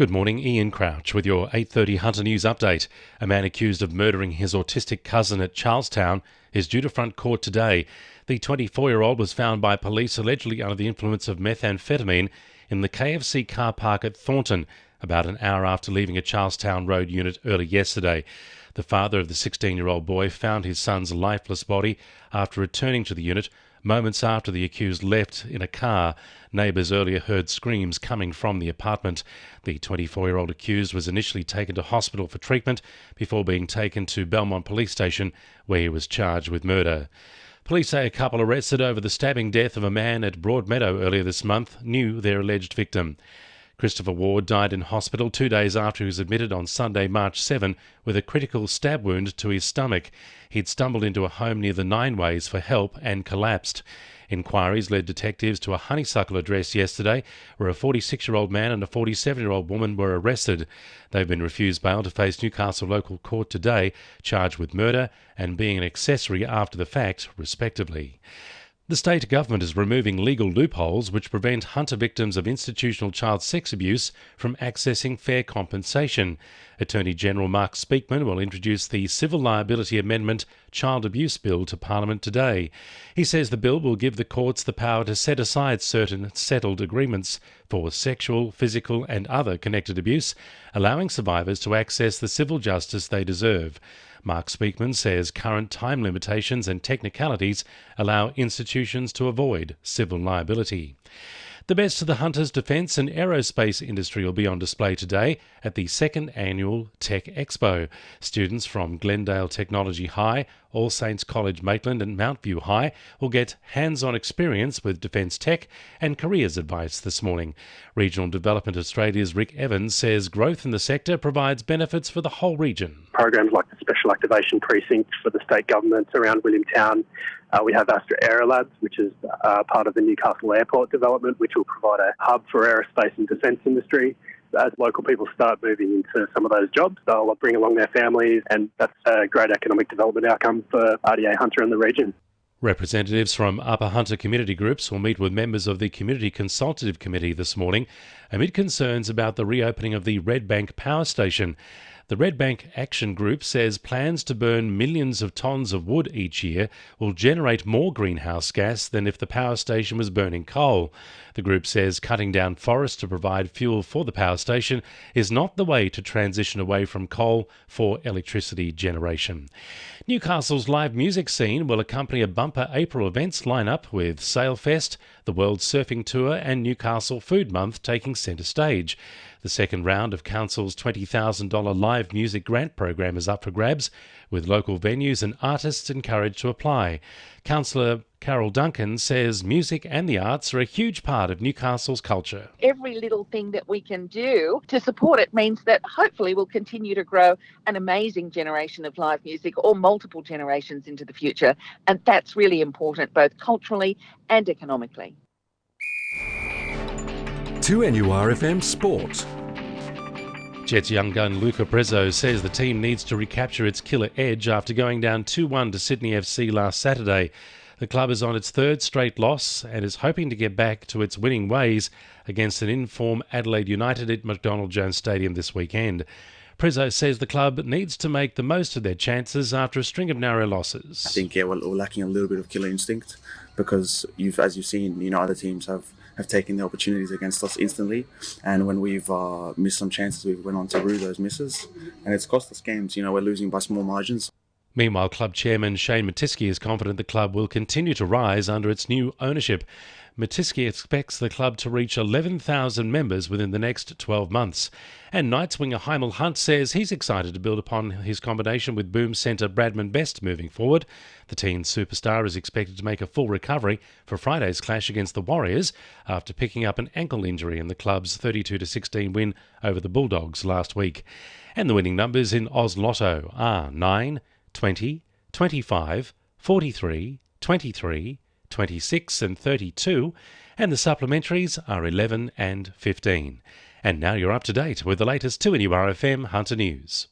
Good morning, Ian Crouch with your 8:30 Hunter News update. A man accused of murdering his autistic cousin at Charlestown is due to front court today. The 24-year-old was found by police allegedly under the influence of methamphetamine in the KFC car park at Thornton, about an hour after leaving a Charlestown Road unit early yesterday. The father of the 16-year-old boy found his son's lifeless body after returning to the unit moments after the accused left in a car. Neighbours earlier heard screams coming from the apartment. The 24-year-old accused was initially taken to hospital for treatment before being taken to Belmont Police Station, where he was charged with murder. Police say a couple arrested over the stabbing death of a man at Broadmeadow earlier this month knew their alleged victim. Christopher Ward died in hospital 2 days after he was admitted on Sunday, March 7, with a critical stab wound to his stomach. He'd stumbled into a home near the Nineways for help and collapsed. Inquiries led detectives to a honeysuckle address yesterday, where a 46-year-old man and a 47-year-old woman were arrested. They've been refused bail to face Newcastle local court today, charged with murder and being an accessory after the fact, respectively. The state government is removing legal loopholes which prevent hunter victims of institutional child sex abuse from accessing fair compensation. Attorney General Mark Speakman will introduce the Civil Liability Amendment Child Abuse Bill to Parliament today. He says the bill will give the courts the power to set aside certain settled agreements for sexual, physical and other connected abuse, allowing survivors to access the civil justice they deserve. Mark Speakman says current time limitations and technicalities allow institutions to avoid civil liability. The best of the hunters, defence and aerospace industry will be on display today at the second annual Tech Expo. Students from Glendale Technology High, All Saints College Maitland and Mount View High will get hands-on experience with defence tech and careers advice this morning. Regional Development Australia's Rick Evans says growth in the sector provides benefits for the whole region. Programs like the Special Activation Precinct for the state government around Williamtown. We have Astra Aerolabs, which is part of the Newcastle Airport development, which will provide a hub for aerospace and defence industry. As local people start moving into some of those jobs, they'll bring along their families, and that's a great economic development outcome for RDA Hunter and the region. Representatives from Upper Hunter community groups will meet with members of the Community Consultative Committee this morning amid concerns about the reopening of the Redbank Power Station. The Redbank Action Group says plans to burn millions of tonnes of wood each year will generate more greenhouse gas than if the power station was burning coal. The group says cutting down forests to provide fuel for the power station is not the way to transition away from coal for electricity generation. Newcastle's live music scene will accompany a bumper April events lineup with Sailfest, the World Surfing Tour and Newcastle Food Month taking centre stage. The second round of Council's $20,000 live music grant program is up for grabs, with local venues and artists encouraged to apply. Councillor Carol Duncan says music and the arts are a huge part of Newcastle's culture. Every little thing that we can do to support it means that hopefully we'll continue to grow an amazing generation of live music or multiple generations into the future. And that's really important, both culturally and economically. 2NURFM Sport. Jets young gun Luca Prezzo says the team needs to recapture its killer edge after going down 2-1 to Sydney FC last Saturday. The club is on its third straight loss and is hoping to get back to its winning ways against an in-form Adelaide United at McDonald Jones Stadium this weekend. Prezzo says the club needs to make the most of their chances after a string of narrow losses. I think we're lacking a little bit of killer instinct because as you've seen, other teams have taken the opportunities against us instantly, and when we've missed some chances, we've went on to rue those misses, and it's cost us games. We're losing by small margins. Meanwhile, club chairman Shane Matisky is confident the club will continue to rise under its new ownership. Matisky expects the club to reach 11,000 members within the next 12 months. And Knights winger Hymel Hunt says he's excited to build upon his combination with Boom centre Bradman Best moving forward. The teen superstar is expected to make a full recovery for Friday's clash against the Warriors after picking up an ankle injury in the club's 32-16 win over the Bulldogs last week. And the winning numbers in Oz Lotto are 9, 20, 25, 43, 23, 26 and 32, and the supplementaries are 11 and 15. And now you're up to date with the latest 2NURFM Hunter News.